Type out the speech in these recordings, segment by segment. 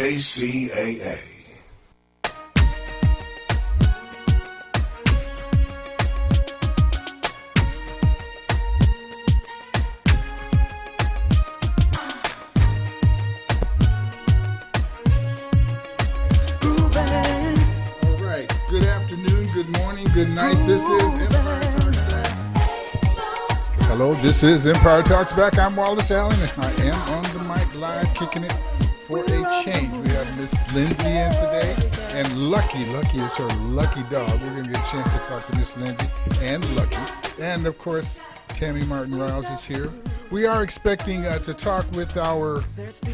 KCAA. Good night. This is Empire Talks Back. Hello, this is Empire Talks Back. I'm Wallace Allen, and I am on the mic live, kicking it for a change. We have Miss Lindsay in today, and Lucky is her lucky dog. We're going to get a chance to talk to Miss Lindsay and Lucky. And, of course, Tammy Martin-Riles is here. We are expecting to talk with our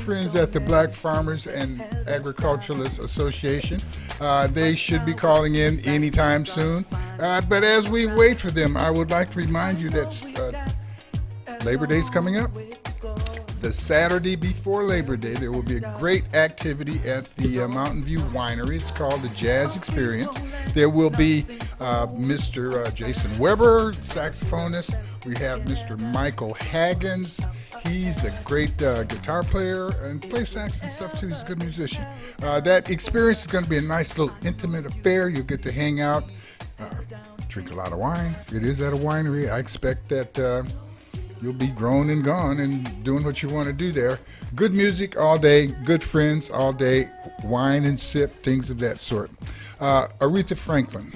friends at the Black Farmers and Agriculturalists Association. They should be calling in anytime soon. But as we wait for them, I would like to remind you that Labor Day is coming up. The Saturday before Labor Day, there will be a great activity at the Mountain View Winery. It's called the Jazz Experience. There will be Mr. Jason Weber, saxophonist. We have Mr. Michael Haggins. He's a great guitar player and plays sax and stuff too. He's a good musician. That experience is going to be a nice little intimate affair. You'll get to hang out, drink a lot of wine. It is at a winery. I expect that you'll be grown and gone and doing what you want to do there. Good music all day, good friends all day, wine and sip, things of that sort. Aretha Franklin.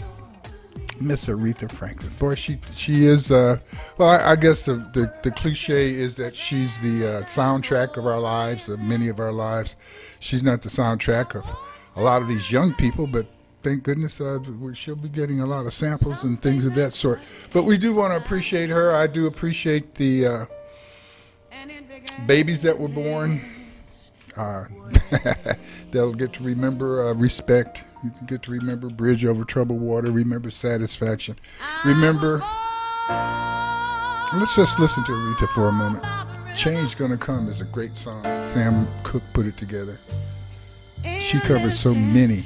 Miss Aretha Franklin. Boy, she is, well, I guess the cliche is that she's the soundtrack of our lives, of many of our lives. She's not the soundtrack of a lot of these young people, but thank goodness she'll be getting a lot of samples and things of that sort. But we do want to appreciate her. I do appreciate the babies that were born. They'll get to remember respect. You can get to remember Bridge Over Troubled Water, remember Satisfaction. Remember, let's just listen to Aretha for a moment. Change Gonna Come is a great song. Sam Cooke put it together. She covers so many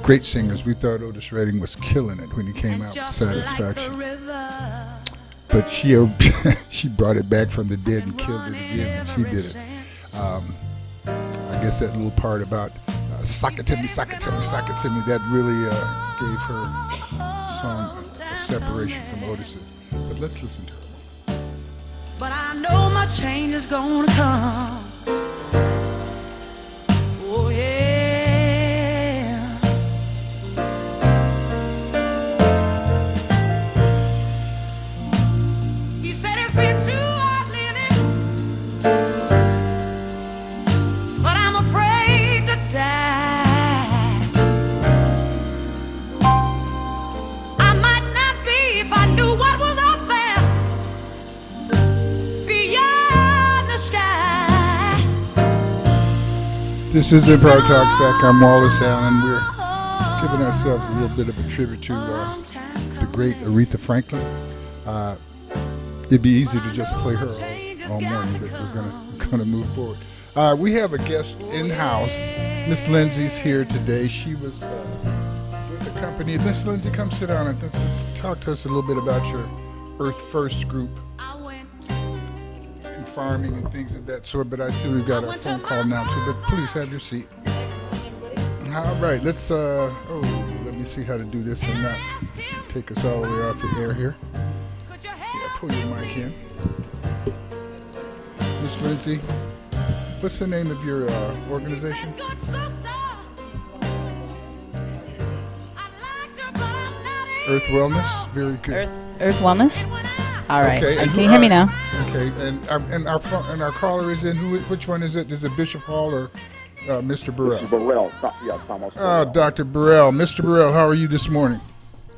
great singers. We thought Otis Redding was killing it when he came out with Satisfaction. But she brought it back from the dead and killed it again. She did it. I guess that little part about sock it to me, sock it to me, sock it to me, that really gave her song a separation from Otis's. But let's listen to her. But I know my change is gonna come. Oh yeah. He said it's been too hard living, but I'm afraid to die. I might not be if I knew what was up there beyond the sky. This is Empire Talks Back. I'm Wallace Allen. We're giving ourselves a little bit of a tribute to the great Aretha Franklin. It'd be easy to just play her all morning, but we're gonna move forward. We have a guest in-house. Miss Lindsay's here today. She was with the company. Miss Lindsay, come sit down and let's talk to us a little bit about your Earth First group and farming and things of that sort. But I see we've got a phone call now too. But please have your seat. All right, let's. Let me see how to do this and not take us all the way off the air here. Yeah, pull your mic in. Miss Lindsay, what's the name of your organization? Earth Wellness. Very good. Earth Wellness. All right. Okay, Can you hear me now? Okay, and our caller is in. Which one is it? Is it Bishop Hall or Mr. Burrell? Mr. Burrell, yeah, Thomas. Oh, Dr. Burrell. Mr. Burrell, how are you this morning?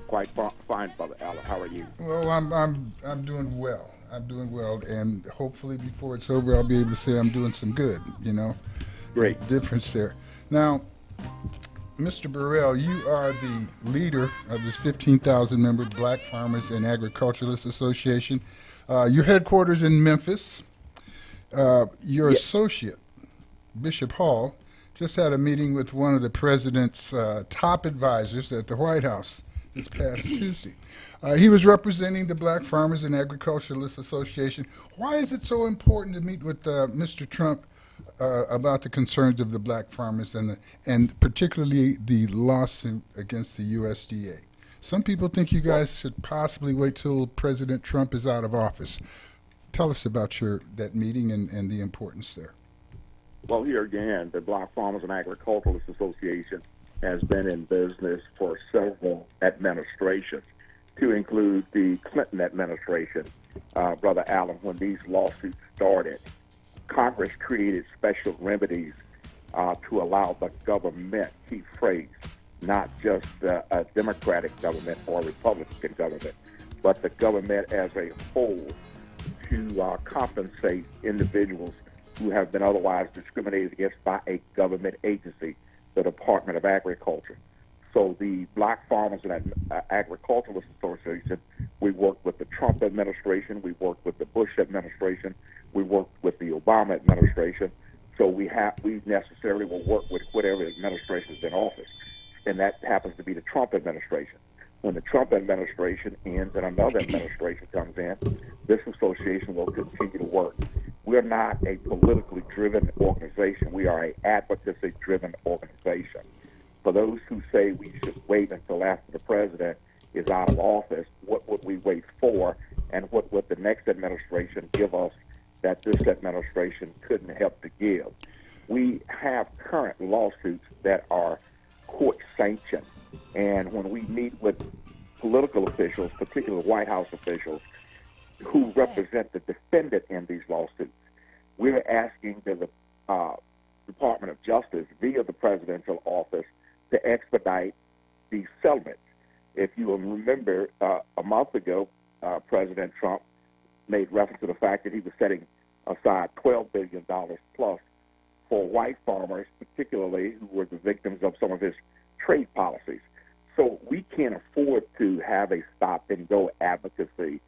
Quite fine, Brother Allen. How are you? Well, I'm doing well. I'm doing well, and hopefully before it's over, I'll be able to say I'm doing some good. You know, Great difference there. Now, Mr. Burrell, you are the leader of this 15,000-member Black Farmers and Agriculturalists Association. Your headquarters in Memphis. Your associate, Bishop Hall, just had a meeting with one of the president's top advisors at the White House this past Tuesday. He was representing the Black Farmers and Agriculturalists Association. Why is it so important to meet with Mr. Trump about the concerns of the black farmers and particularly the lawsuit against the USDA. Some people think you guys should possibly wait till President Trump is out of office. Tell us about that meeting and the importance there. Well, here again, the Black Farmers and Agriculturalists Association has been in business for several administrations, to include the Clinton administration. Brother Allen, when these lawsuits started, Congress created special remedies to allow the government, key phrase, not just a Democratic government or a Republican government, but the government as a whole, to compensate individuals who have been otherwise discriminated against by a government agency, the Department of Agriculture. So the Black Farmers and Agriculturalists Association, we worked with the Trump administration, we worked with the Bush administration, we worked with the Obama administration. So we necessarily will work with whatever administration is in office, and that happens to be the Trump administration. When the Trump administration ends and another administration comes in, this association will continue to work. We're not a politically driven organization. We are an advocacy-driven organization. For those who say we should wait until after the president is out of office, what would we wait for, and what would the next administration give us that this administration couldn't help to give? We have current lawsuits that are court-sanctioned, and when we meet with political officials, particularly White House officials, who represent the defendant in these lawsuits, we're asking the Department of Justice via the presidential office to expedite these settlements. If you will remember, a month ago, President Trump made reference to the fact that he was setting aside $12 billion plus for white farmers, particularly who were the victims of some of his trade policies. So we can't afford to have a stop-and-go advocacy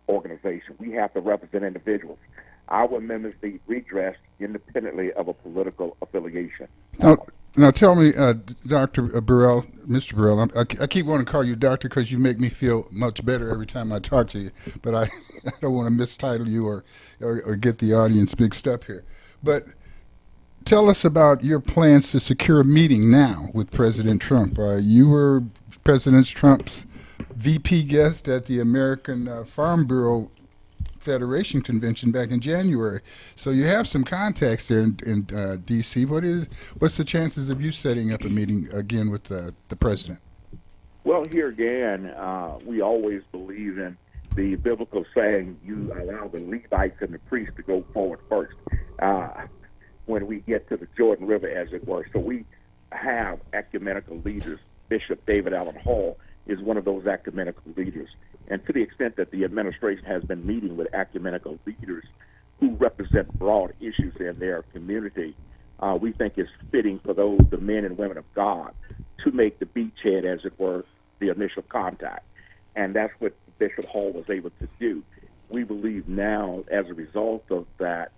organization. We have to represent individuals. Our members be redressed independently of a political affiliation. Now tell me, Dr. Burrell, Mr. Burrell, I keep wanting to call you doctor because you make me feel much better every time I talk to you, but I don't want to mistitle you or get the audience mixed up here. But tell us about your plans to secure a meeting now with President Trump. You were President Trump's VP guest at the American Farm Bureau Federation convention back in January, so you have some contacts there in D.C. What's the chances of you setting up a meeting again with the president? Well, here again, we always believe in the biblical saying, you allow the Levites and the priests to go forward first when we get to the Jordan River, as it were. So we have ecumenical leaders. Bishop David Allen Hall is one of those ecumenical leaders. And to the extent that the administration has been meeting with ecumenical leaders who represent broad issues in their community, we think it's fitting for the men and women of God to make the beachhead, as it were, the initial contact. And that's what Bishop Hall was able to do. We believe now, as a result of that,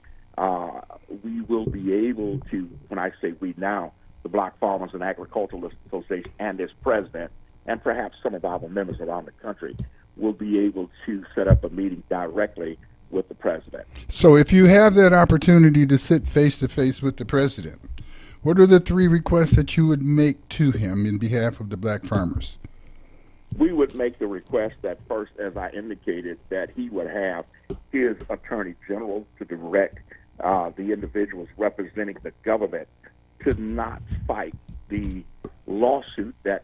we will be able to, when I say we now, the Black Farmers and Agriculturalists Association and its president, and perhaps some of our members around the country, will be able to set up a meeting directly with the president. So if you have that opportunity to sit face-to-face with the president, what are the 3 requests that you would make to him in behalf of the black farmers? We would make the request that first, as I indicated, that he would have his attorney general to direct the individuals representing the government to not fight the lawsuit that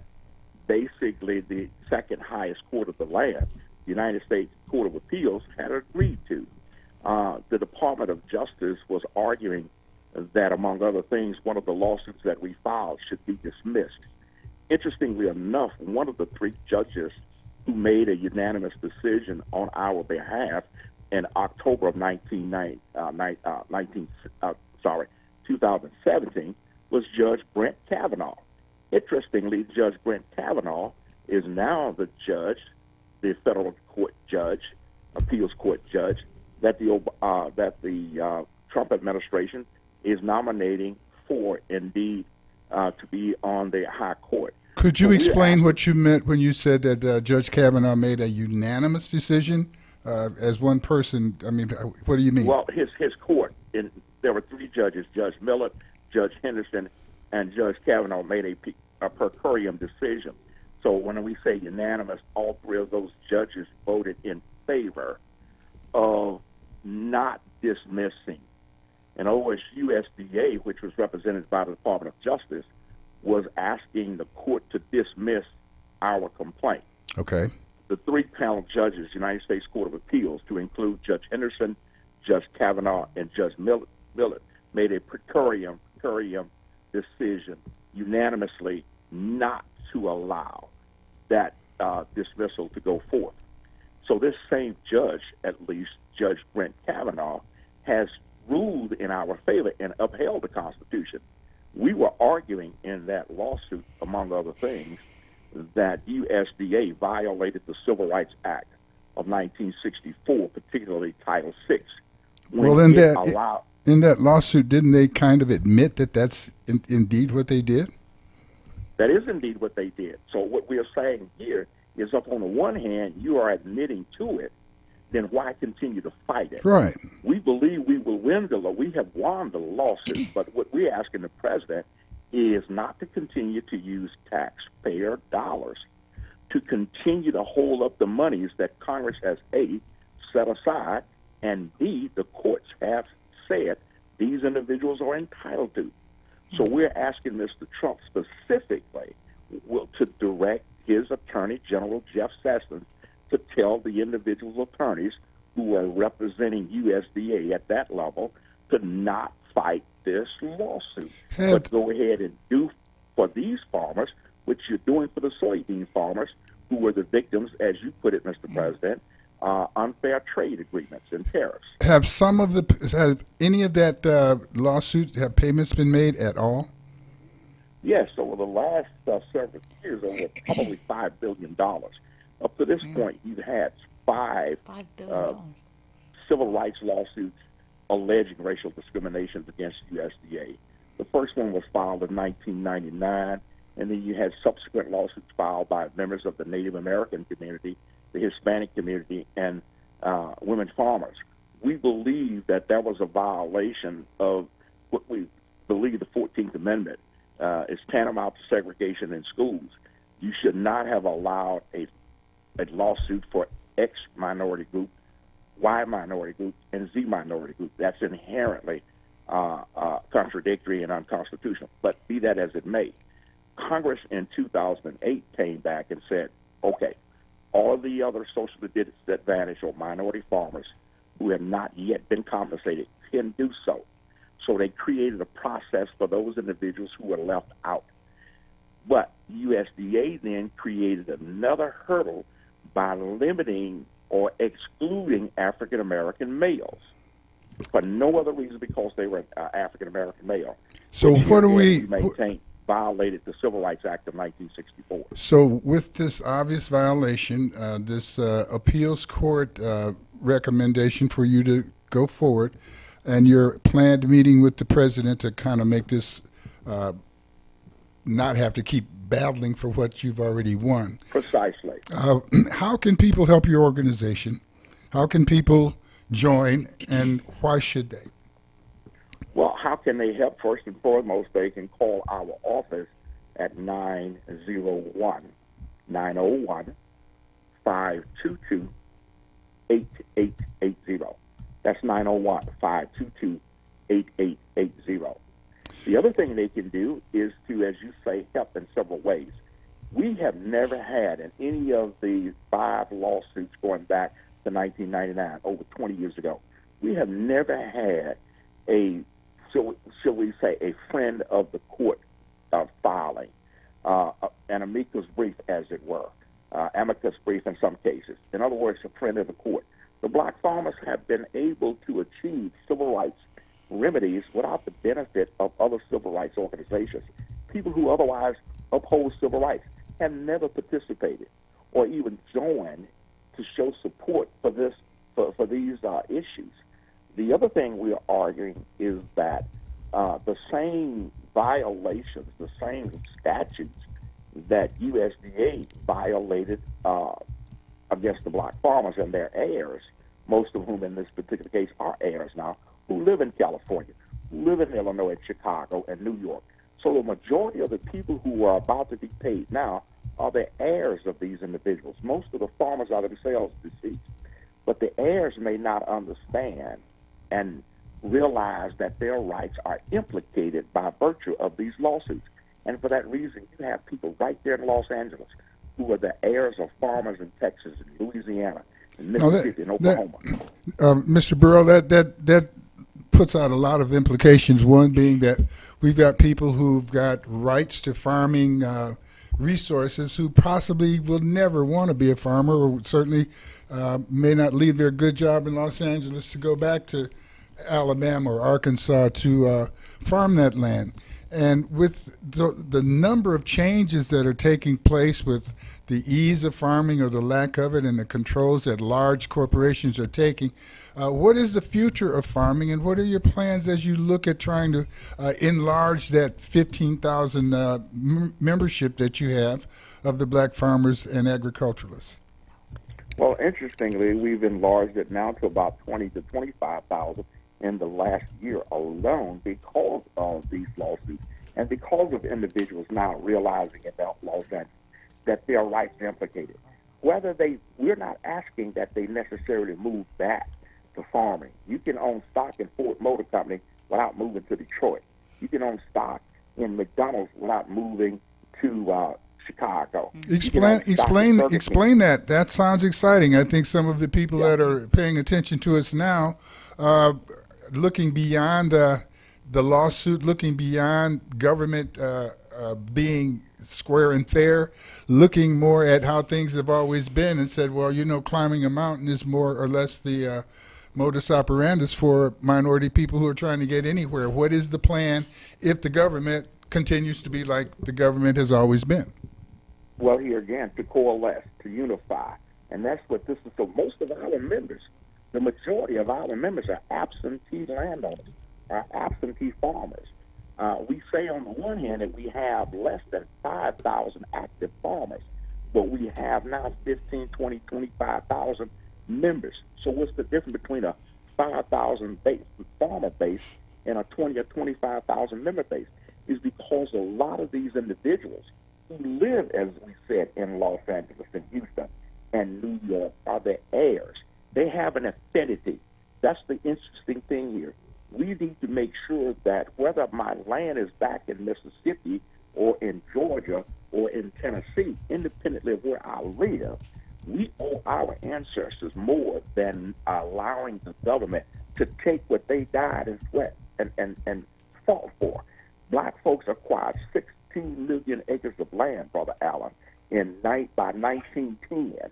basically the second highest court of the land, the United States Court of Appeals, had agreed to. The Department of Justice was arguing that, among other things, one of the lawsuits that we filed should be dismissed. Interestingly enough, one of the 3 judges who made a unanimous decision on our behalf in October of 2017 was Judge Brent Kavanaugh. Interestingly, Judge Brent Kavanaugh is now the judge, the federal court judge, appeals court judge, that the Trump administration is nominating for, indeed, to be on the high court. Could you explain what you meant when you said that Judge Kavanaugh made a unanimous decision as one person? I mean, what do you mean? Well, his court, there were three judges: Judge Millett, Judge Henderson, and Judge Kavanaugh made a per curiam decision. So when we say unanimous, all three of those judges voted in favor of not dismissing. And USDA, which was represented by the Department of Justice, was asking the court to dismiss our complaint. Okay. The three-panel judges, United States Court of Appeals, to include Judge Henderson, Judge Kavanaugh, and Judge Millett, made a per curiam decision unanimously not to allow that dismissal to go forth. So this same judge, at least Judge Brent Kavanaugh, has ruled in our favor and upheld the Constitution. We were arguing in that lawsuit, among other things, that USDA violated the Civil Rights Act of 1964, particularly Title VI. Well, in that lawsuit, didn't they kind of admit that that's indeed what they did? That is indeed what they did. So what we are saying here is, up on the one hand, you are admitting to it, then why continue to fight it? Right. We believe we will win we have won the lawsuit, but what we're asking the president is not to continue to use taxpayer dollars to continue to hold up the monies that Congress has A, set aside, and B, the courts have said these individuals are entitled to. So we're asking Mr. Trump specifically to direct his Attorney General, Jeff Sessions, to tell the individual attorneys who are representing USDA at that level to not fight this lawsuit, but go ahead and do for these farmers, which you're doing for the soybean farmers, who were the victims, as you put it, Mr. President, unfair trade agreements and tariffs. Have any of that lawsuit, have payments been made at all? Yes, over the last several years, over probably $5 billion. Up to this point, you've had five civil rights lawsuits alleging racial discrimination against USDA. The first one was filed in 1999, and then you had subsequent lawsuits filed by members of the Native American community, the Hispanic community, and women farmers. We believe that that was a violation of what we believe the 14th Amendment is tantamount to segregation in schools. You should not have allowed a lawsuit for X minority group, Y minority group, and Z minority group. That's inherently contradictory and unconstitutional. But be that as it may, Congress in 2008 came back and said, okay, all of the other socially disadvantaged or minority farmers who have not yet been compensated can do so. So they created a process for those individuals who were left out. But USDA then created another hurdle by limiting or excluding African-American males for no other reason because they were African-American male. So what do we violated the Civil Rights Act of 1964. So with this obvious violation, this appeals court recommendation for you to go forward, and your planned meeting with the president to kind of make this not have to keep battling for what you've already won. Precisely. How can people help your organization? How can people join, and why should they? Well, how can they help? First and foremost, they can call our office at 901-522-8880. That's 901-522-8880. The other thing they can do is to, as you say, help in several ways. We have never had, in any of the 5 lawsuits going back to 1999, over 20 years ago, we have never had a, shall we say, a friend of the court filing, an amicus brief, as it were, amicus brief in some cases. In other words, a friend of the court. The black farmers have been able to achieve civil rights remedies without the benefit of other civil rights organizations. People who otherwise oppose civil rights have never participated or even joined to show support for this for these issues. The other thing we are arguing is that the same violations, the same statutes that USDA violated against the black farmers and their heirs, most of whom in this particular case are heirs now, who live in California, live in Illinois, Chicago, and New York. So the majority of the people who are about to be paid now are the heirs of these individuals. Most of the farmers are themselves deceased. But the heirs may not understand and realize that their rights are implicated by virtue of these lawsuits. And for that reason, you have people right there in Los Angeles who are the heirs of farmers in Texas and Louisiana and Mississippi and Oklahoma. Mr. Burrow, that puts out a lot of implications. One being that we've got people who've got rights to farming resources who possibly will never want to be a farmer, or certainly may not leave their good job in Los Angeles to go back to Alabama or Arkansas to farm that land. And with the number of changes that are taking place with the ease of farming or the lack of it and the controls that large corporations are taking, what is the future of farming, and what are your plans as you look at trying to enlarge that 15,000 membership that you have of the black farmers and agriculturalists? Well, interestingly, we've enlarged it now to about 20 to 25,000 in the last year alone because of these lawsuits and because of individuals now realizing in Los Angeles that their rights are implicated. We're not asking that they necessarily move back to farming. You can own stock in Ford Motor Company without moving to Detroit. You can own stock in McDonald's without moving to Chicago. Explain that. That sounds exciting. I think some of the people that are paying attention to us now, looking beyond the lawsuit, looking beyond government being square and fair, looking more at how things have always been, and said, well, climbing a mountain is more or less the modus operandus for minority people who are trying to get anywhere. What is the plan if the government continues to be like the government has always been? Well, here again, to coalesce, to unify. And that's what this is. So most of our members, the majority of our members are absentee landowners, are absentee farmers. We say on the one hand that we have less than 5,000 active farmers, but we have now 15, 20, 25,000 members. So what's the difference between a 5,000 farmer base and a 20 or 25,000 member base? Is because a lot of these individuals who live, as we said, in Los Angeles and Houston and New York are the heirs. They have an affinity. That's the interesting thing here. We need to make sure that whether my land is back in Mississippi or in Georgia or in Tennessee, independently of where I live, we owe our ancestors more than allowing the government to take what they died in sweat and fought for. Black folks acquired 16 million acres of land, Brother Allen, by 1910.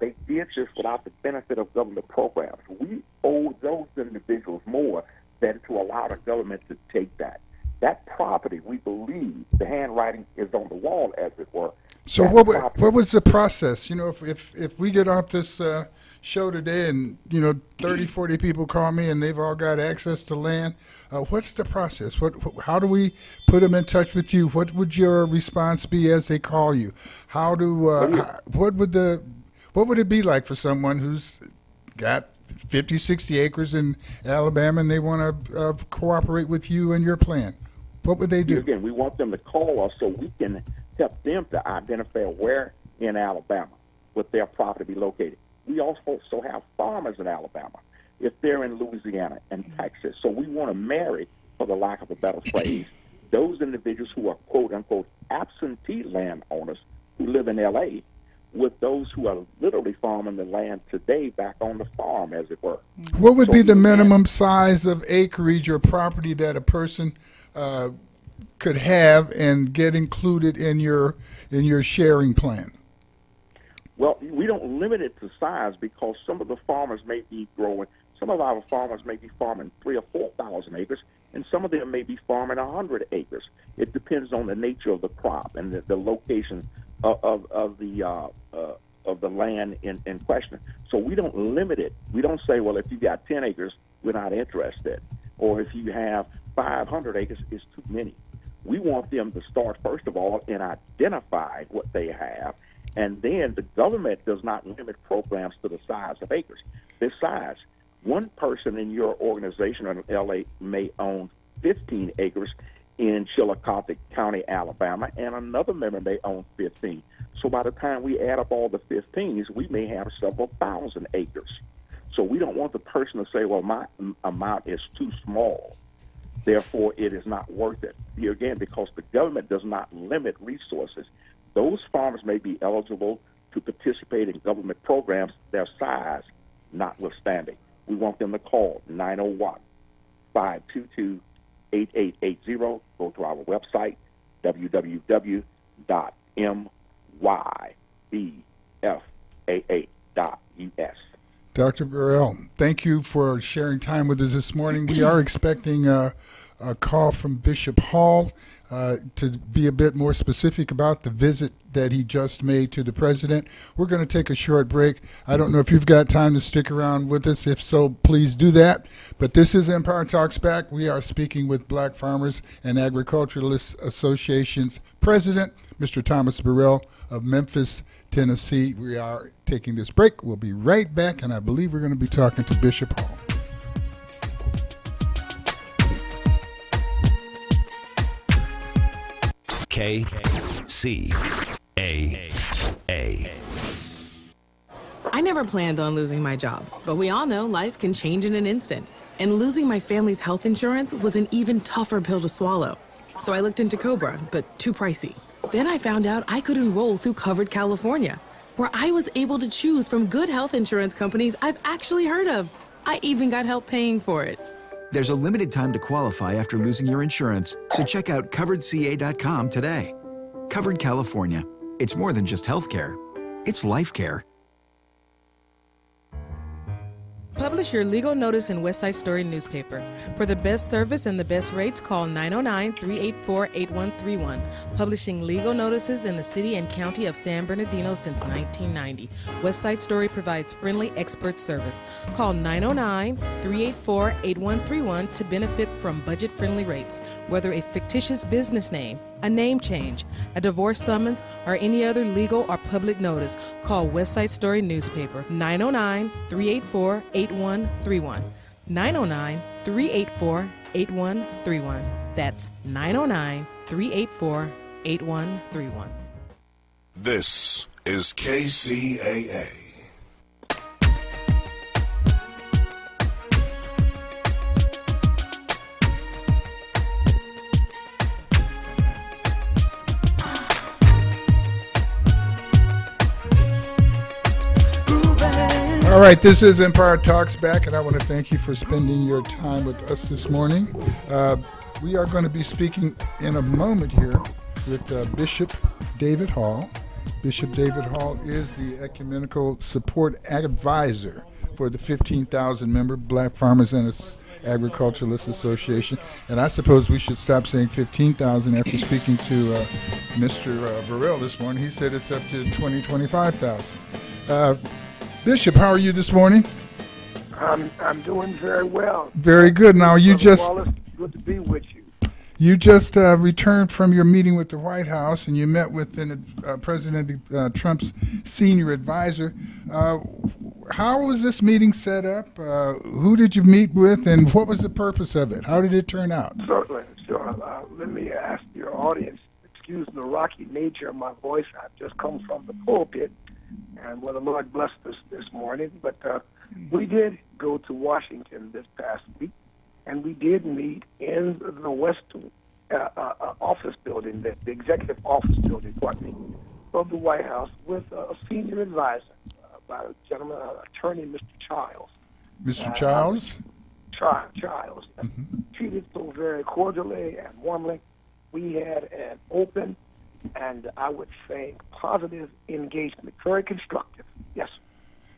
They did this without the benefit of government programs. We owe those individuals more than to allow the government to take that. That property, we believe, the handwriting is on the wall, as it were. So what was the process? If we get off this show today and, 30, 40 people call me and they've all got access to land, what's the process? How do we put them in touch with you? What would your response be as they call you? What would it be like for someone who's got 50, 60 acres in Alabama and they want to cooperate with you and your plan? What would they do? Again, we want them to call us so we can help them to identify where in Alabama would their property be located. We also have farmers in Alabama if they're in Louisiana and Texas. So we want to marry, for the lack of a better phrase, those individuals who are quote-unquote absentee landowners who live in L.A. with those who are literally farming the land today back on the farm, as it were. What would be the minimum size of acreage or property that a person could have and get included in your sharing plan? Well, we don't limit it to size because some of the farmers may be growing. Some of our farmers may be farming 3,000 or 4,000 acres, and some of them may be farming 100 acres. It depends on the nature of the crop and the location of the land in question. So we don't limit it. We don't say, well, if you got 10 acres, we're not interested, or if you have 500 acres, it's too many. We want them to start, first of all, in identifying what they have, and then the government does not limit programs to the size of acres. Besides, One person in your organization or in LA may own 15 acres in Chillicothe County, Alabama, and another member may own 15. So by the time we add up all the 15s, we may have several thousand acres. So we don't want the person to say, well, my amount is too small, therefore it is not worth it. Here again, because the government does not limit resources, those farmers may be eligible to participate in government programs, their size notwithstanding. We want them to call 901-522-8880. Go to our website, www.mybfaa.us. Dr. Burrell, thank you for sharing time with us this morning. We are expecting a call from Bishop Hall to be a bit more specific about the visit that he just made to the president. We're going to take a short break. I don't know if you've got time to stick around with us. If so, please do that. But this is Empire Talks Back. We are speaking with Black Farmers and Agriculturalists Association's president, Mr. Thomas Burrell of Memphis, Tennessee. We are taking this break. We'll be right back, and I believe we're going to be talking to Bishop Hall. KCAA. I never planned on losing my job, but we all know life can change in an instant. And losing my family's health insurance was an even tougher pill to swallow. So I looked into Cobra, but too pricey. Then I found out I could enroll through Covered California, where I was able to choose from good health insurance companies I've actually heard of. I even got help paying for it. There's a limited time to qualify after losing your insurance, so check out CoveredCA.com today. Covered California. It's more than just health care. It's life care. Publish your legal notice in West Side Story newspaper. For the best service and the best rates, call 909-384-8131. Publishing legal notices in the city and county of San Bernardino since 1990. West Side Story provides friendly expert service. Call 909-384-8131 to benefit from budget-friendly rates. Whether a fictitious business name, a name change, a divorce summons, or any other legal or public notice, call West Side Story newspaper 909-384-8131. 909-384-8131. That's 909-384-8131. This is KCAA. All right, this is Empire Talks Back, and I want to thank you for spending your time with us this morning. We are going to be speaking in a moment here with Bishop David Hall. Bishop David Hall is the Ecumenical Support Advisor for the 15,000-member Black Farmers and Agriculturalists Association. And I suppose we should stop saying 15,000 after speaking to Mr. Burrell this morning. He said it's up to 25,000. Bishop, how are you this morning? I'm doing very well. Very good. Now you just Wallace, good to be with you. You just returned from your meeting with the White House, and you met with President Trump's senior advisor. How was this meeting set up? Who did you meet with, and what was the purpose of it? How did it turn out? Certainly, sure. Let me ask your audience, excuse the rocky nature of my voice. I've just come from the pulpit, and well, the Lord blessed us this morning. But we did go to Washington this past week, and we did meet in the West office building, the executive office building, of the White House with a senior advisor by a gentleman, attorney, Mr. Childs. Mr. Childs? Childs. Mm-hmm. Treated so very cordially and warmly. We had an open and, I would say, positive engagement, very constructive. Yes.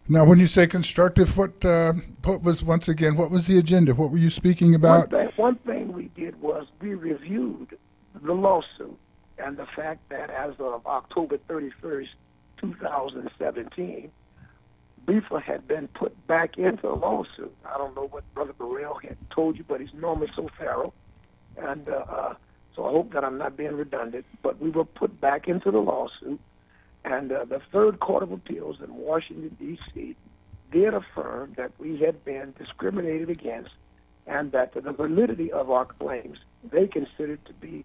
Now, when you say constructive, what was, once again, what was the agenda? What were you speaking about? One thing we did was we reviewed the lawsuit and the fact that as of October 31st, 2017, BIFA had been put back into the lawsuit. I don't know what Brother Burrell had told you, but he's normally so thorough. And so I hope that I'm not being redundant, but we were put back into the lawsuit. And the Third Court of Appeals in Washington, D.C. did affirm that we had been discriminated against and that the validity of our claims they considered to be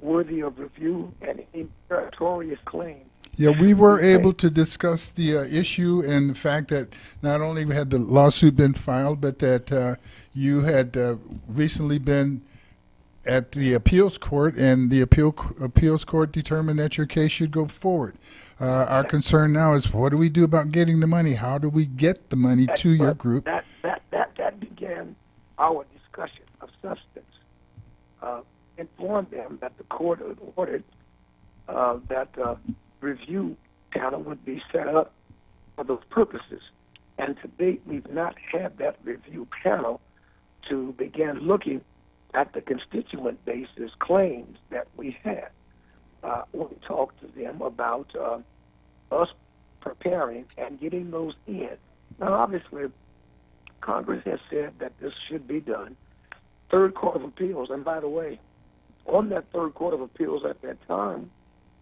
worthy of review and a meritorious claim. Yeah, we were able to discuss the issue and the fact that not only had the lawsuit been filed, but that you had recently been at the appeals court, and the appeals court determined that your case should go forward. Our concern now is, what do we do about getting the money? How do we get the money to your group? That began our discussion of substance. Informed them that the court had ordered that review panel would be set up for those purposes. And to date, we've not had that review panel to begin looking at the constituent basis claims that we had. We talked to them about us preparing and getting those in. Now, obviously, Congress has said that this should be done. Third Court of Appeals, and by the way, on that Third Court of Appeals at that time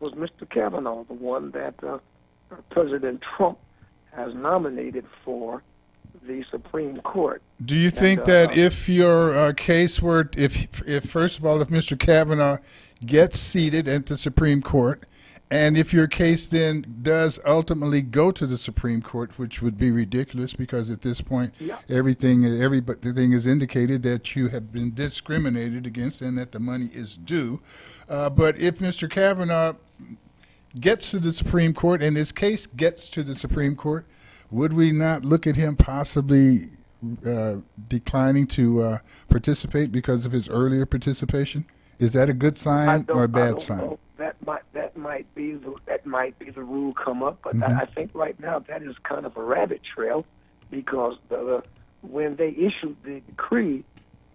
was Mr. Kavanaugh, the one that President Trump has nominated for the Supreme Court. Do you think that if your case were, if first of all, if Mr. Kavanaugh gets seated at the Supreme Court, and if your case then does ultimately go to the Supreme Court, which would be ridiculous because at this point everything is indicated that you have been discriminated against and that the money is due. But if Mr. Kavanaugh gets to the Supreme Court and this case gets to the Supreme Court, would we not look at him possibly declining to participate because of his earlier participation? Is that a good sign or a bad sign? That might be the rule come up, but I think right now that is kind of a rabbit trail, because when they issued the decree,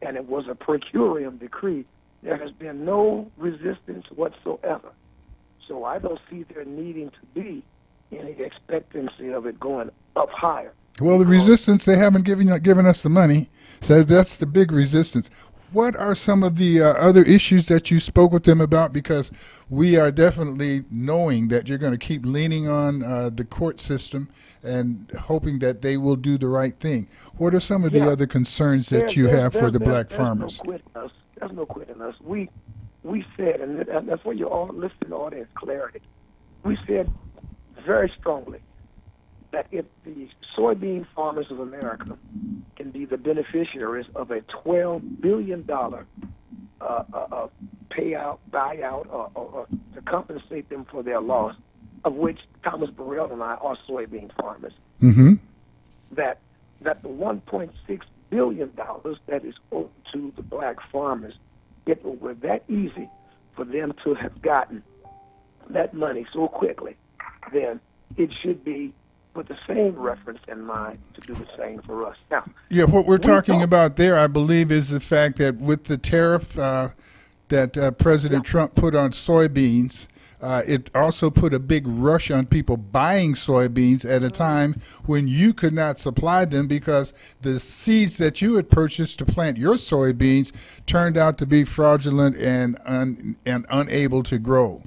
and it was a per curiam decree, there has been no resistance whatsoever. So I don't see there needing to be any expectancy of it going up higher. Well, the resistance, they haven't given us the money, so that's the big resistance. What are some of the other issues that you spoke with them about? Because we are definitely knowing that you're going to keep leaning on the court system and hoping that they will do the right thing. What are some of the other concerns that you have for the black farmers? There's no quitting us. We said, and that's for your listening audience clarity, we said very strongly that if the soybean farmers of America can be the beneficiaries of a $12 billion payout, buyout, or to compensate them for their loss, of which Thomas Burrell and I are soybean farmers, that the $1.6 billion that is owed to the black farmers, if it were that easy for them to have gotten that money so quickly, then it should be with the same reference in mind to do the same for us. Now, what we're talking about there, I believe, is the fact that with the tariff that President Trump put on soybeans, it also put a big rush on people buying soybeans at a time when you could not supply them because the seeds that you had purchased to plant your soybeans turned out to be fraudulent and unable to grow.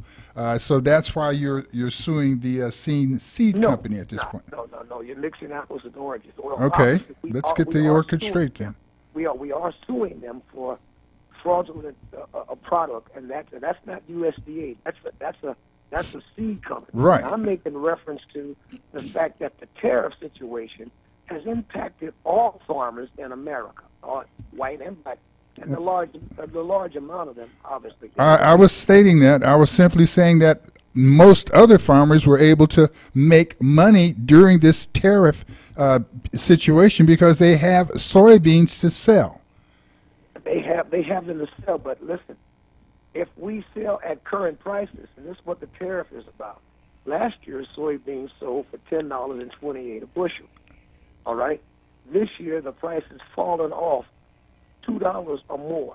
So that's why you're suing the seed company at this point. No. You're mixing apples and oranges. Well, okay, let's get the orchid straight then. We are suing them for fraudulent a product, and that's not USDA. That's a seed company. Right. And I'm making reference to the fact that the tariff situation has impacted all farmers in America, white and black. And the large amount of them, obviously. I was stating that. I was simply saying that most other farmers were able to make money during this tariff situation because they have soybeans to sell. They have them to sell, but listen, if we sell at current prices, and this is what the tariff is about. Last year, soybeans sold for $10.28 a bushel. All right? This year, the price has fallen off $2 or more,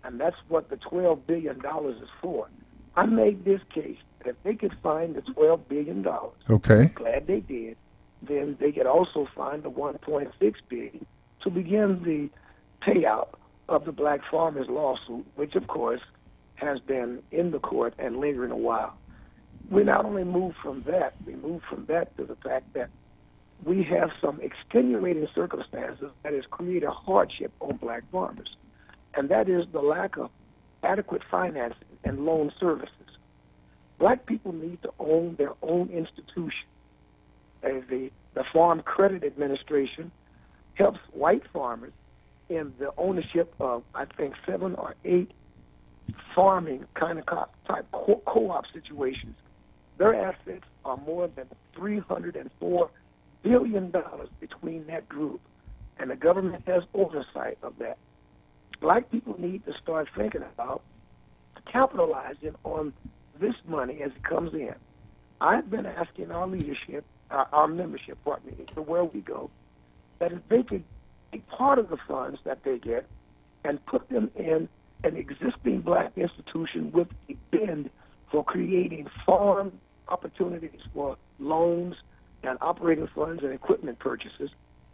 and that's what the $12 billion is for. I made this case that if they could find the $12 billion, okay, glad they did, then they could also find the $1.6 billion to begin the payout of the black farmers' lawsuit, which of course has been in the court and lingering a while. We not only moved from that, we moved from that to the fact that we have some extenuating circumstances that has created hardship on black farmers, and that is the lack of adequate financing and loan services. Black people need to own their own institution. The Farm Credit Administration helps white farmers in the ownership of, I think, 7 or 8 farming kind of type co-op situations. Their assets are more than $304 billion between that group, and the government has oversight of that. Black people need to start thinking about capitalizing on this money as it comes in. I've been asking our leadership, our membership, where we go, that if they could take part of the funds that they get and put them in an existing black institution with a bend for creating farm opportunities for loans and operating funds and equipment purchases,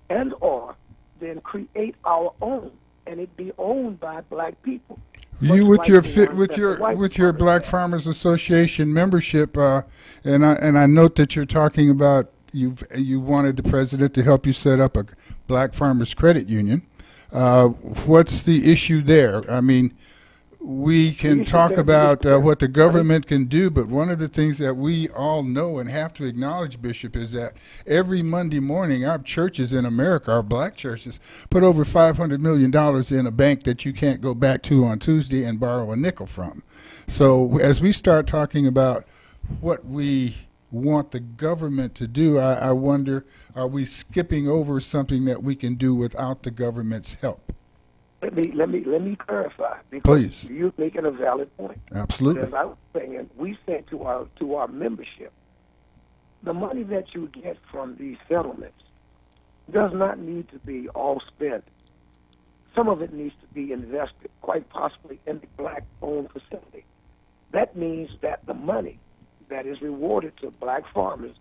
and or then create our own, and it be owned by black people. You with your Black Farmers Association membership, and I note that you're talking about you wanted the president to help you set up a Black Farmers Credit Union. What's the issue there? I mean, we can talk about what the government can do, but one of the things that we all know and have to acknowledge, Bishop, is that every Monday morning our churches in America, our black churches, put over $500 million in a bank that you can't go back to on Tuesday and borrow a nickel from. So as we start talking about what we want the government to do, I wonder, are we skipping over something that we can do without the government's help? Let me clarify, because please, you're making a valid point. Absolutely. As I was saying, we say to our membership, the money that you get from these settlements does not need to be all spent. Some of it needs to be invested, quite possibly in the black-owned facility. That means that the money that is rewarded to black farmers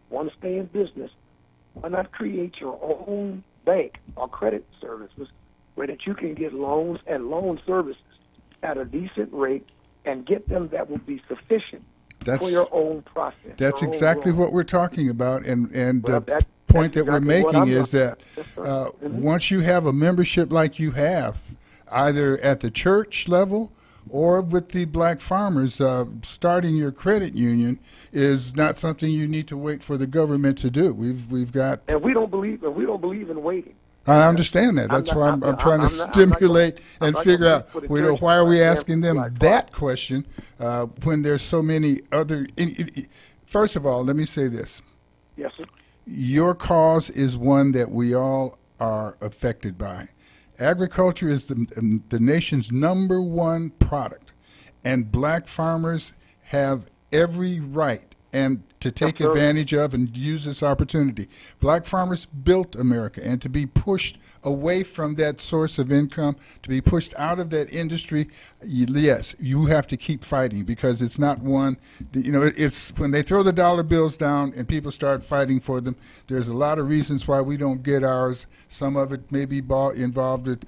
want to stay in business. Why not create your own bank or credit services where that you can get loans and loan services at a decent rate and get them that will be sufficient for your own process. That's exactly what we're talking about, and the point that we're making is that once you have a membership like you have, either at the church level or with the black farmers, starting your credit union is not something you need to wait for the government to do. We've got, and we don't believe in waiting. I understand that. That's why I'm trying to stimulate and figure out, why are we asking them that question when there's so many other. First of all, let me say this. Yes, sir. Your cause is one that we all are affected by. Agriculture is the nation's #1 product, and black farmers have every right and to take advantage of and use this opportunity. Black farmers built America, and to be pushed away from that source of income, to be pushed out of that industry, yes, you have to keep fighting, because it's not one, it's when they throw the dollar bills down and people start fighting for them, there's a lot of reasons why we don't get ours. Some of it may be involved with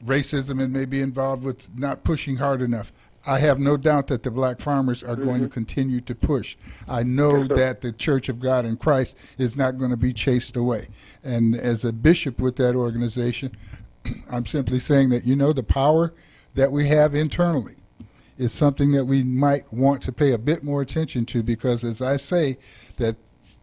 racism and may be involved with not pushing hard enough. I have no doubt that the black farmers are going to continue to push. I know that the Church of God in Christ is not going to be chased away. And as a bishop with that organization, I'm simply saying that, the power that we have internally is something that we might want to pay a bit more attention to, because as I say, that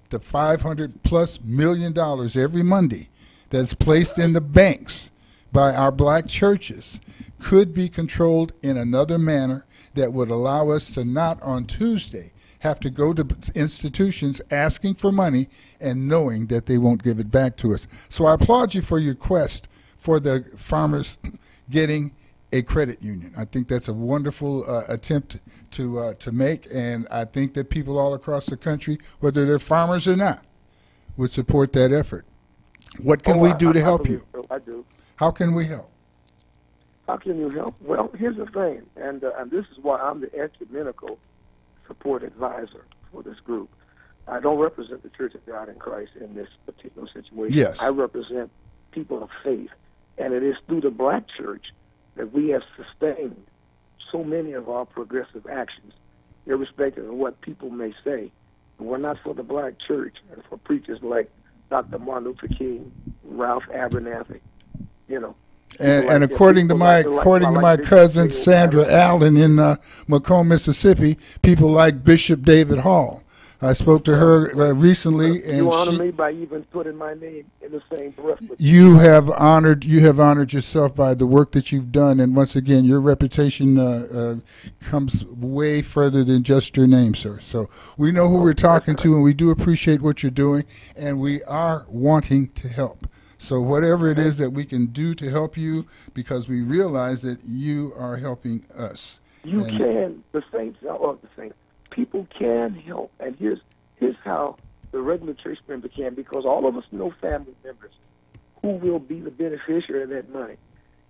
the $500+ million every Monday that's placed in the banks by our black churches could be controlled in another manner that would allow us to not on Tuesday have to go to institutions asking for money and knowing that they won't give it back to us. So I applaud you for your quest for the farmers getting a credit union. I think that's a wonderful attempt to make, and I think that people all across the country, whether they're farmers or not, would support that effort. What can we do to help you? I do. How can we help? How can you help? Well, here's the thing, and this is why I'm the ecumenical support advisor for this group. I don't represent the Church of God in Christ in this particular situation. Yes. I represent people of faith, and it is through the black church that we have sustained so many of our progressive actions, irrespective of what people may say. We're not for the black church and for preachers like Dr. Martin Luther King, Ralph Abernathy, you know. And according to my cousin Sandra Allen in Macomb, Mississippi, people like Bishop David Hall. I spoke to her recently, and you honor me by even putting my name in the same breath with you have honored yourself by the work that you've done, and once again, your reputation comes way further than just your name, sir. So we know who we're talking to, and we do appreciate what you're doing, and we are wanting to help. So whatever it is that we can do to help you, because we realize that you are helping us. You can. The saints. People can help, and here's how the regular church member can, because all of us know family members who will be the beneficiary of that money.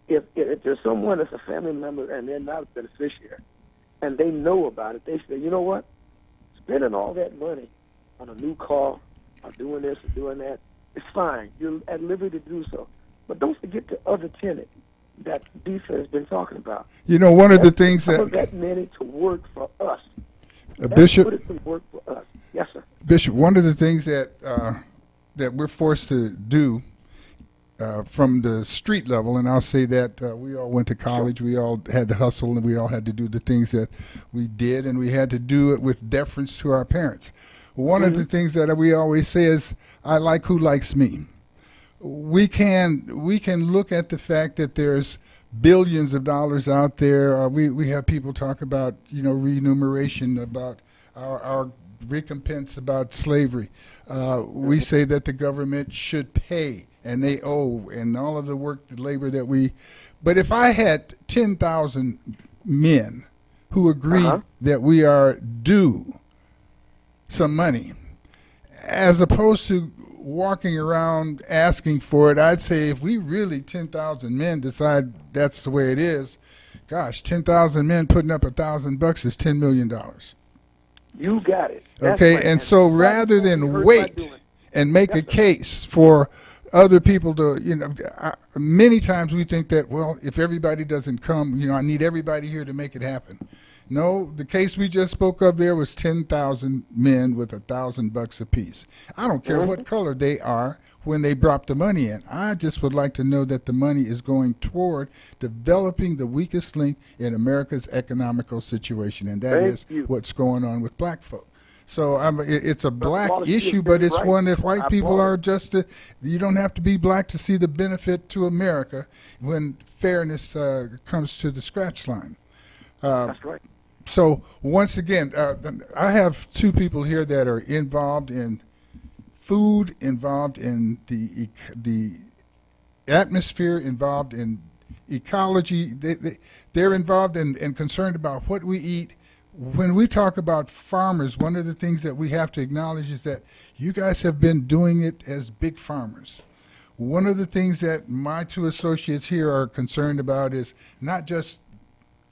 If there's someone that's a family member and they're not a beneficiary, and they know about it, they say, you know what, spending all that money on a new car or doing this or doing that, it's fine. You're at liberty to do so. But don't forget the other tenet that Deesa has been talking about. You know, one of the things that money to work for us. Bishop, put it to work for us. Yes, sir. Bishop, one of the things that we're forced to do from the street level, and I'll say that we all went to college, we all had to hustle, and we all had to do the things that we did, and we had to do it with deference to our parents. One of the things that we always say is, I like who likes me. We can look at the fact that there's billions of dollars out there. We have people talk about, remuneration, about our recompense, about slavery. We say that the government should pay, and they owe, and all of the work, the labor that we. But if I had 10,000 men who agreed that we are due some money, as opposed to walking around asking for it, I'd say if we really 10,000 men decide that's the way it is, gosh, 10,000 men putting up $1,000 is $10 million. You got it. Okay, and so rather than wait and make a case for other people to, many times we think that, well, if everybody doesn't come, I need everybody here to make it happen. No, the case we just spoke of there was 10,000 men with $1,000 apiece. I don't care what color they are when they drop the money in. I just would like to know that the money is going toward developing the weakest link in America's economical situation, and that is what's going on with black folk. So it's a black issue, but it's one that white people are just, you don't have to be black to see the benefit to America when fairness comes to the scratch line. That's right. So once again, I have two people here that are involved in food, involved in the atmosphere, involved in ecology. They're involved and concerned about what we eat. When we talk about farmers, one of the things that we have to acknowledge is that you guys have been doing it as big farmers. One of the things that my two associates here are concerned about is not just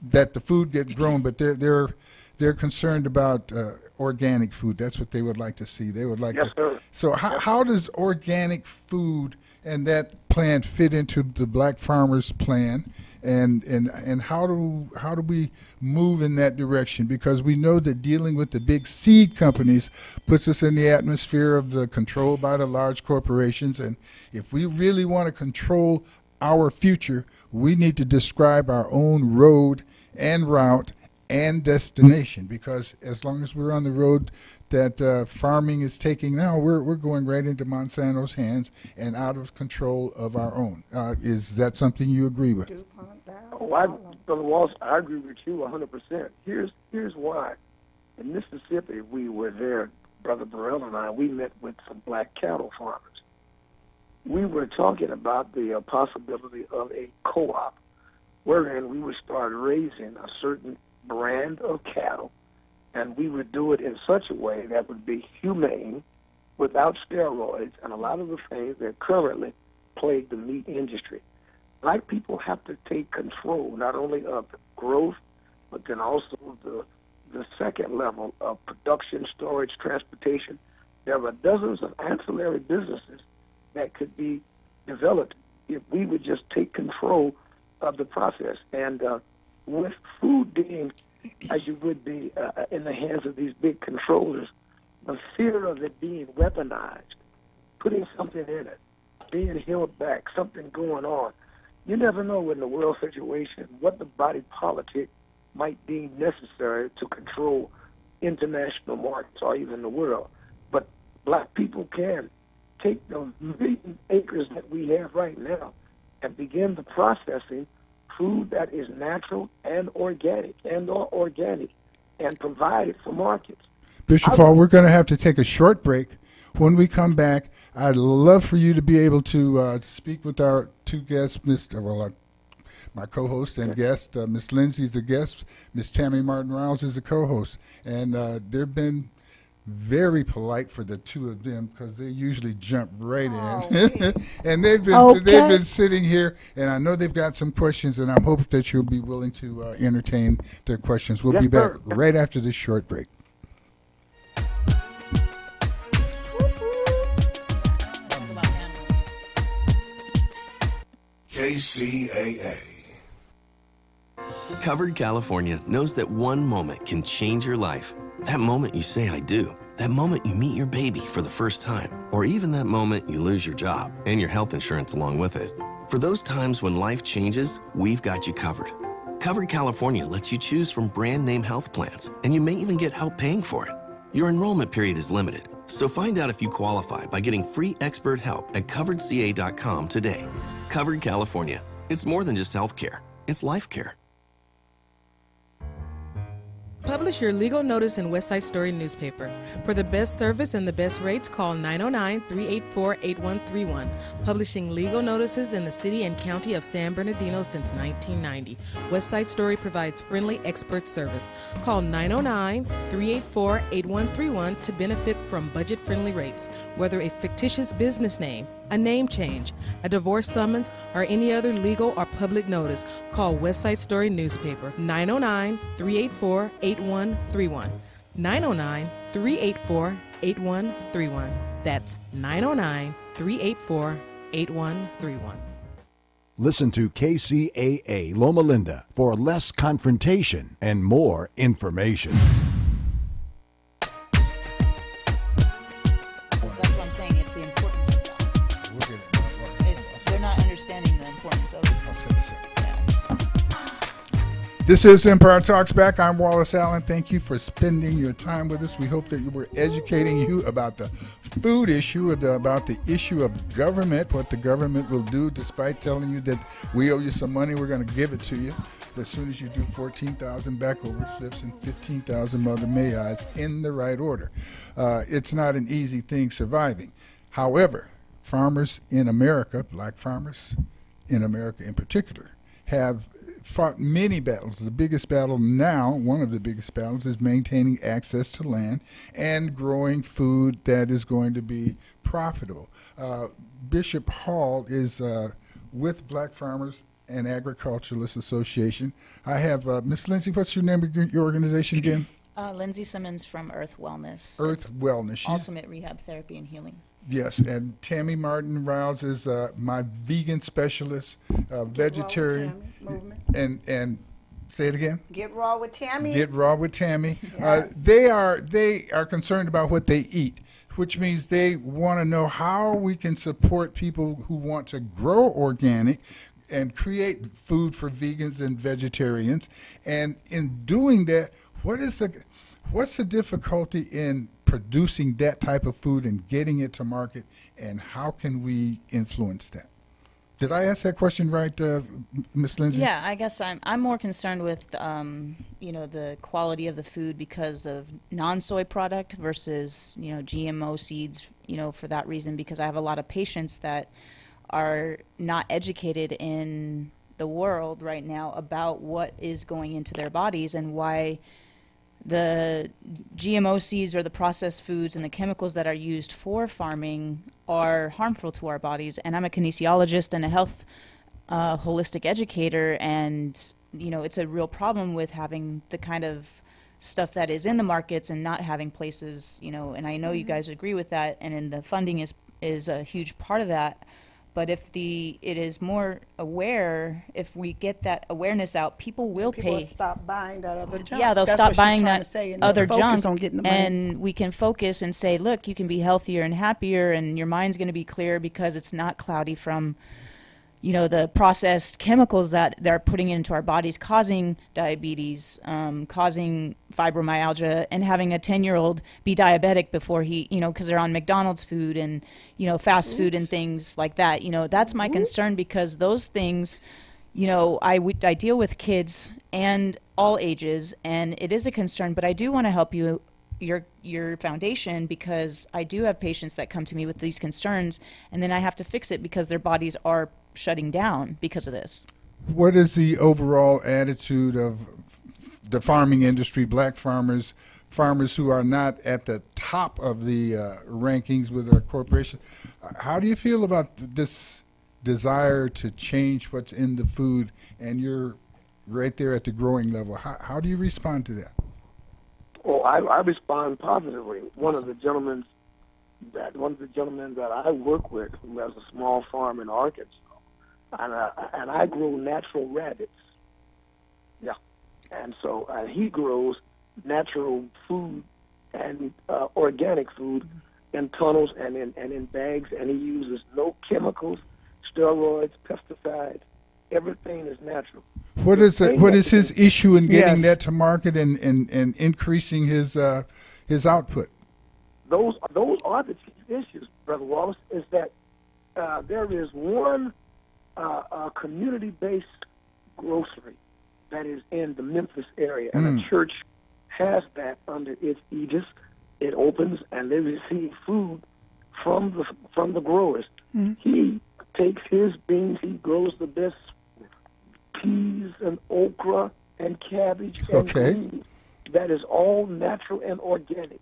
that the food gets grown, but they're concerned about organic food. That's what they would like to see. They would like to. Sir. So how does organic food and that plan fit into the Black Farmers Plan, and how do we move in that direction? Because we know that dealing with the big seed companies puts us in the atmosphere of the control by the large corporations, and if we really want to control our future, we need to describe our own road and route and destination, because as long as we're on the road that farming is taking now, we're going right into Monsanto's hands and out of control of our own. Is that something you agree with? Brother Walsh, I agree with you 100%. Here's why. In Mississippi, we were there, Brother Burrell and I, we met with some black cattle farmers. We were talking about the possibility of a co-op wherein we would start raising a certain brand of cattle, and we would do it in such a way that would be humane, without steroids, and a lot of the things that currently plague the meat industry. Black people have to take control not only of the growth, but then also the second level of production, storage, transportation. There are dozens of ancillary businesses that could be developed if we would just take control of the process. And with food being, as you would be, in the hands of these big controllers, the fear of it being weaponized putting something in it, being held back, something going on. You never know in the world situation what the body politic might deem necessary to control international markets or even the world. But black people can take those million acres that we have right now and begin the processing food that is natural and organic and provide it for markets. Bishop Paul, we're going to have to take a short break. When we come back, I'd love for you to be able to speak with our two guests, my co-host and guest, Miss Lindsay's the guest, Miss Tammy Martin-Riles is the co-host, and they've been very polite for the two of them because they usually jump right in, and they've been sitting here, and I know they've got some questions, and I'm hoping that you'll be willing to entertain their questions. We'll be back right after this short break. KCAA. Covered California knows that one moment can change your life. That moment you say, I do. That moment you meet your baby for the first time. Or even that moment you lose your job and your health insurance along with it. For those times when life changes, we've got you covered. Covered California lets you choose from brand name health plans, and you may even get help paying for it. Your enrollment period is limited, so find out if you qualify by getting free expert help at coveredca.com today. Covered California. It's more than just health care. It's life care. Publish your legal notice in West Side Story newspaper. For the best service and the best rates, call 909-384-8131. Publishing legal notices in the city and county of San Bernardino since 1990. West Side Story provides friendly expert service. Call 909-384-8131 to benefit from budget-friendly rates. Whether a fictitious business name, a name change, a divorce summons, or any other legal or public notice, call West Side Story newspaper 909-384-8131. 909-384-8131. That's 909-384-8131. Listen to KCAA Loma Linda for less confrontation and more information. This is Empire Talks Back. I'm Wallace Allen. Thank you for spending your time with us. We hope that we're educating you about the food issue, about the issue of government, what the government will do despite telling you that we owe you some money, we're going to give it to you. As soon as you do 14,000 back-over flips and 15,000 Mother May I's in the right order. It's not an easy thing surviving. However, farmers in America, black farmers in America in particular, have fought many battles. The biggest battle now, one of the biggest battles, is maintaining access to land and growing food that is going to be profitable. Bishop Hall is with Black Farmers and Agriculturalists Association. I have Miss Lindsay, what's your name of your organization again? Lindsay Simmons from Earth Wellness. Earth Wellness. Ultimate Rehab Therapy and Healing. Yes, and Tammy Martin-Riles is my vegan specialist, vegetarian, and say it again. Get raw with Tammy. Get raw with Tammy. Yes. They are concerned about what they eat, which means they want to know how we can support people who want to grow organic and create food for vegans and vegetarians. And in doing that, what's the difficulty in producing that type of food and getting it to market, and how can we influence that? Did I ask that question right, Ms. Lindsay? Yeah, I guess I'm more concerned with the quality of the food because of non-soy product versus GMO seeds. For that reason, because I have a lot of patients that are not educated in the world right now about what is going into their bodies and why the GMO seeds or the processed foods and the chemicals that are used for farming are harmful to our bodies. And I'm a kinesiologist and a health holistic educator, and it's a real problem with having the kind of stuff that is in the markets and not having places, and I know you guys agree with that, and the funding is a huge part of that. But if it is more aware, if we get that awareness out, people will People pay. will stop buying that other junk. Yeah, they'll That's stop what she's buying trying that to say, and other focus junk, on getting the money. and we can focus and say, look, you can be healthier and happier, and your mind's going to be clear because it's not cloudy from, the processed chemicals that they're putting into our bodies, causing diabetes, causing fibromyalgia, and having a 10-year-old be diabetic before he, because they're on McDonald's food and, fast food and things like that. That's my concern, because those things, I deal with kids and all ages, and it is a concern, but I do want to help your foundation, because I do have patients that come to me with these concerns, and then I have to fix it because their bodies are shutting down because of this. What is the overall attitude of the farming industry, black farmers who are not at the top of the rankings with our corporation? How do you feel about this desire to change what's in the food, and you're right there at the growing level? How do you respond to that? Well, I respond positively. One of the gentlemen that I work with, who has a small farm in Arkansas, and I grow natural rabbits. Yeah, and so he grows natural food and organic food in tunnels and in bags, and he uses no chemicals, steroids, pesticides. Everything is natural. What is his issue in getting that to market and increasing his output? Those are the chief issues, Brother Wallace. Is that there is one community-based grocery that is in the Memphis area, and a church has that under its aegis. It opens, and they receive food from the growers. He takes his beans. He grows the best peas and okra and cabbage and greens. That is all natural and organic.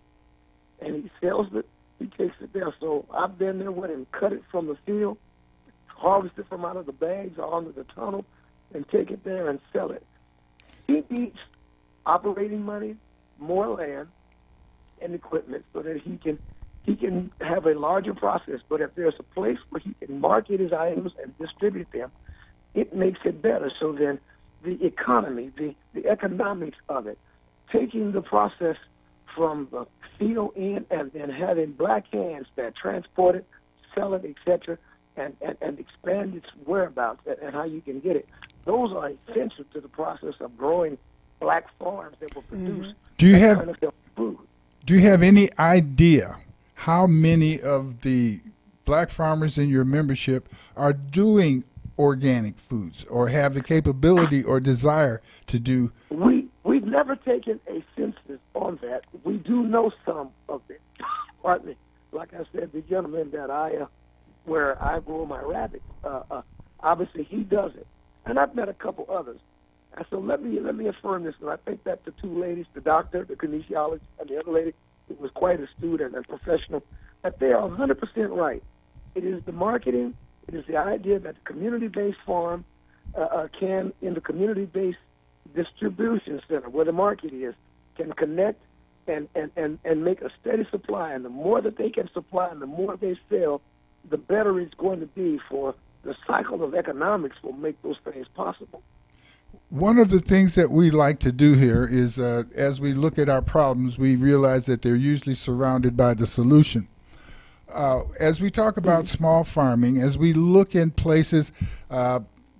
And he sells it. He takes it there. So I've been there with him, cut it from the field, harvest it from out of the bags or onto the tunnel, and take it there and sell it. He needs operating money, more land, and equipment so that he can have a larger process. But if there's a place where he can market his items and distribute them, it makes it better. So then the economy, the economics of it, taking the process from the field in and then having black hands that transport it, sell it, etc., and expand its whereabouts and how you can get it. Those are essential to the process of growing black farms that will produce kind of food. Do you have any idea how many of the black farmers in your membership are doing organic foods or have the capability or desire to do? We've never taken a census on that. We do know some of it. Pardon me. Like I said, the gentleman that where I grow my rabbits, obviously he does it, and I've met a couple others. And so let me affirm this, and I think that the two ladies, the doctor, the kinesiologist, and the other lady, who was quite astute and professional, that they are 100% right. It is the marketing. It is the idea that the community-based farm can, in the community-based distribution center where the market is, can connect and make a steady supply. And the more that they can supply and the more they sell, the better it's going to be for the cycle of economics will make those things possible. One of the things that we like to do here is as we look at our problems, we realize that they're usually surrounded by the solution. As we talk about small farming, as we look in places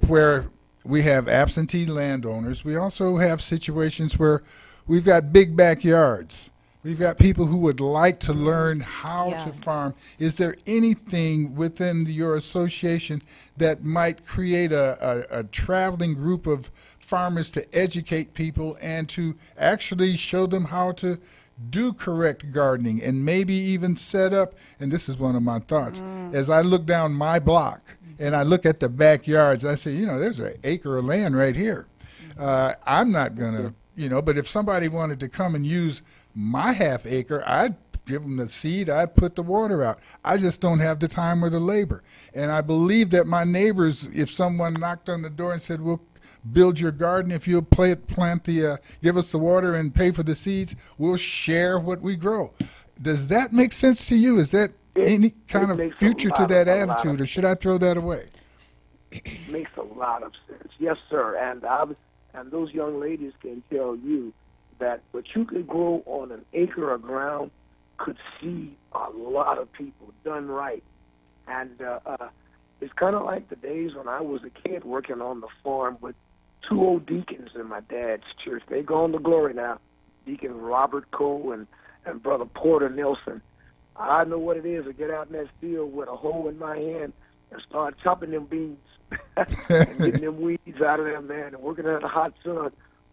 where we have absentee landowners, we also have situations where we've got big backyards. We've got people who would like to learn how to farm. Is there anything within your association that might create a traveling group of farmers to educate people and to actually show them how to do correct gardening and maybe even set up, and this is one of my thoughts, as I look down my block and I look at the backyards, I say, there's an acre of land right here. I'm not going to, but if somebody wanted to come and use my half acre, I'd give them the seed, I'd put the water out. I just don't have the time or the labor. And I believe that my neighbors, if someone knocked on the door and said, we'll build your garden if you'll give us the water and pay for the seeds, we'll share what we grow. Does that make sense to you? Is that any kind of future to that attitude, or should I throw that away? Makes a lot of sense. Yes, sir. And those young ladies can tell you that what you could grow on an acre of ground could feed a lot of people done right. And it's kind of like the days when I was a kid working on the farm with two old deacons in my dad's church. They gone to glory now, Deacon Robert Cole and Brother Porter Nelson. I know what it is to get out in that field with a hoe in my hand and start chopping them beans and getting them weeds out of them, man, and working in the hot sun.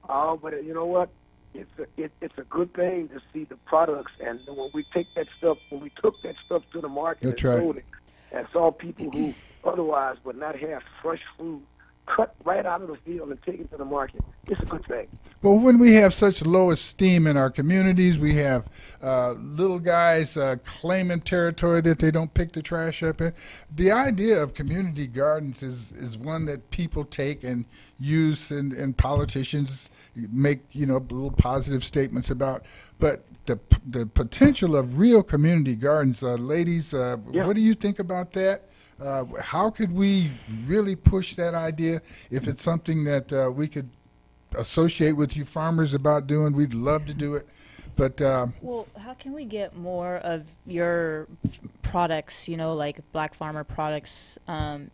Oh, but you know what? It's a good thing to see the products, and when we took that stuff to the market and sold it, and saw people who otherwise would not have fresh food cut right out of the field and taken to the market, it's a good thing. Well, when we have such low esteem in our communities, we have little guys claiming territory that they don't pick the trash up in. The idea of community gardens is one that people take and use, and politicians make little positive statements about. But the potential of real community gardens, ladies, what do you think about that? How could we really push that idea? If it's something that we could associate with you farmers about doing, we'd love to do it. But well, how can we get more of your products, like Black Farmer products,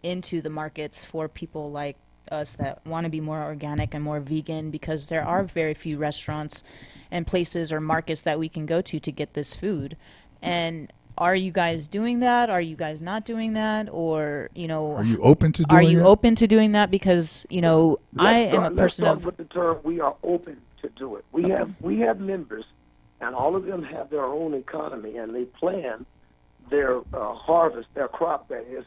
into the markets for people like us that want to be more organic and more vegan? Because there are very few restaurants and places or markets that we can go to get this food. And are you guys doing that? Are you guys not doing that? Or, are you open to doing that? Are you open to doing that? Because, I am a person of... Let's start with the term, we are open to do it. We have members, and all of them have their own economy, and they plan their harvest, their crop, that is,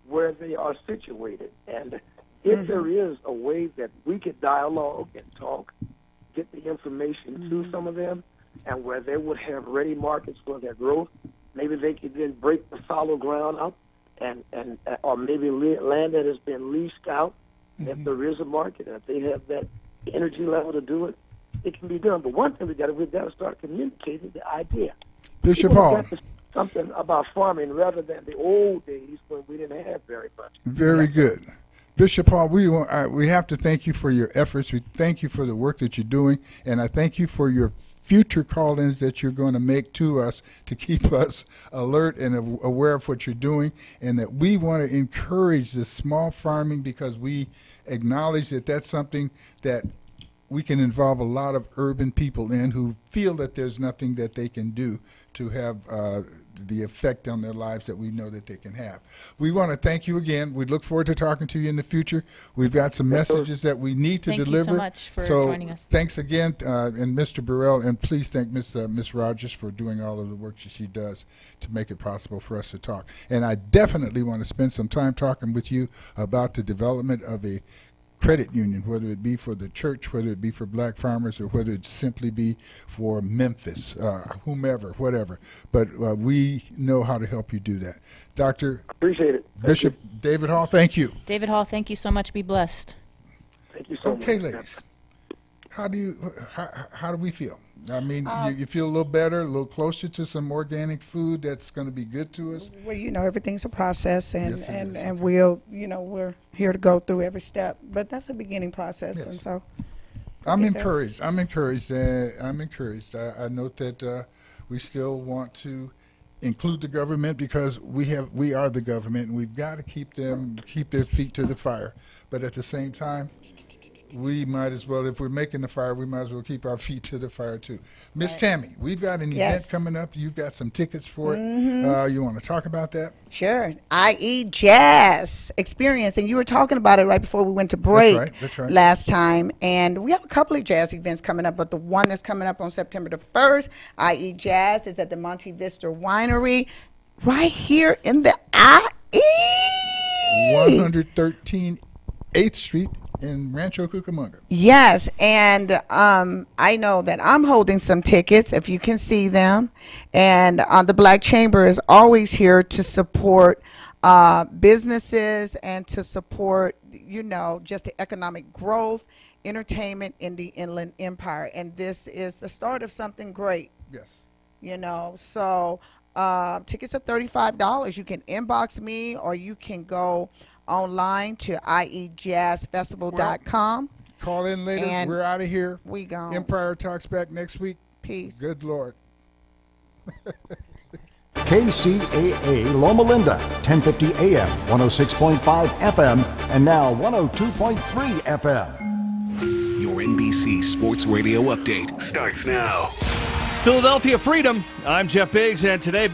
where they are situated. And if there is a way that we could dialogue and talk, get the information to some of them, and where they would have ready markets for their growth, maybe they could then break the fallow ground up, and or maybe land that has been leased out. If there is a market, and if they have that energy level to do it, it can be done. But one thing we've got to start communicating the idea. Bishop Hall. Something about farming rather than the old days when we didn't have very much. Very good. Bishop Hall, we have to thank you for your efforts. We thank you for the work that you're doing, and I thank you for your future call-ins that you're going to make to us to keep us alert and aware of what you're doing, and that we want to encourage the small farming, because we acknowledge that that's something that we can involve a lot of urban people in who feel that there's nothing that they can do to have the effect on their lives that we know that they can have. We want to thank you again. We look forward to talking to you in the future. We've got some messages that we need to deliver. Thank you so much for joining us. Thanks again, and Mr. Burrell, and please thank Miss Rogers for doing all of the work that she does to make it possible for us to talk. And I definitely want to spend some time talking with you about the development of a credit union, whether it be for the church, whether it be for Black farmers, or whether it simply be for Memphis, whomever, whatever. But we know how to help you do that. Dr. Appreciate it. Bishop David Hall, thank you. David Hall, thank you so much. Be blessed. Thank you so much. Okay, ladies. How do we feel? I mean, you feel a little better, a little closer to some organic food that's going to be good to us? Well, everything's a process, and Yes, and we'll, we're here to go through every step. But that's a beginning process, Yes. and so I'm encouraged. I'm encouraged. I note that we still want to include the government, because we are the government, and we've got to keep their feet to the fire. But at the same time, we might as well, if we're making the fire, we might as well keep our feet to the fire too. Miss Tammy, we've got an event coming up. You've got some tickets for it. You want to talk about that? Sure. IE Jazz Experience, and you were talking about it right before we went to break. That's right. Last time. And we have a couple of jazz events coming up, but the one that's coming up on September the 1st, IE Jazz, is at the Monte Vista Winery right here in the IE. 113 8th Street in Rancho Cucamonga. Yes, and I know that I'm holding some tickets, if you can see them. And the Black Chamber is always here to support businesses and to support, just the economic growth, entertainment in the Inland Empire. And this is the start of something great. Yes. So Tickets are $35. You can inbox me, or you can go online to iejazzfestival.com. Call in later. And we're out of here. We gone. Empire Talks back next week. Peace. Good Lord. KCAA Loma Linda, 1050 AM, 106.5 FM, and now 102.3 FM. Your NBC Sports Radio update starts now. Philadelphia Freedom. I'm Jeff Biggs, and today